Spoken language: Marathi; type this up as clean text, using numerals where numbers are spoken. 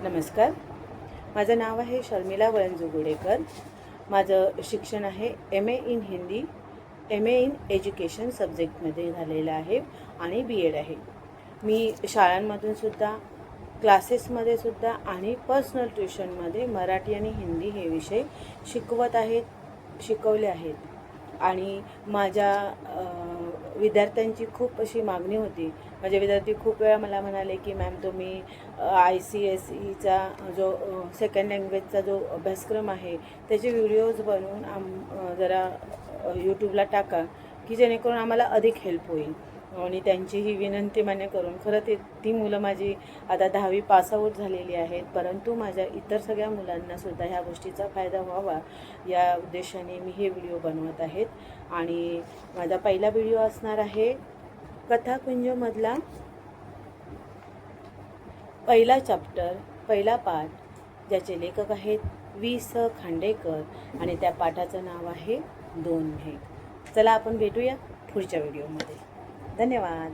नमस्कार, माझं नाव आहे शर्मिला वळंजुगुडेकर। माझं शिक्षण आहे MA in Hindi, MA in education सब्जेक्टमध्ये झालेलं आहे आणि BEd आहे। मी शाळांमधून सुद्धा, क्लासेसमध्ये सुद्धा आणि पर्सनल ट्युशनमध्ये मराठी आणि हिंदी हे विषय शिकवले आहेत। आणि माझ्या विद्यार्थ्यांची खूप अशी मागणी होती। माझे विद्यार्थी खूप वेळा मला म्हणाले की मॅम तुम्ही ICSEचा जो सेकंड लँग्वेजचा जो अभ्यासक्रम आहे त्याचे व्हिडिओज बनवून जरा यूट्यूबला टाका की जेणेकरून आम्हाला अधिक हेल्प होईल। आणि त्यांची ही विनंती मान्य करून खरं ती मुलं माझी आता 10वी पासआउट झालेली आहेत, परंतु माझ्या इतर सगळ्या मुलांनासुद्धा ह्या गोष्टीचा फायदा व्हावा या उद्देशाने मी हे व्हिडिओ बनवत आहेत। आणि माझा पहिला व्हिडिओ असणार आहे कथाकुंजमधला पहिला चॅप्टर, पहिला पाठ, ज्याचे लेखक आहेत वि.स. खांडेकर आणि त्या पाठाचं नाव आहे दोन मेघ। चला आपण भेटूया पुढच्या व्हिडिओमध्ये। धन्यवाद।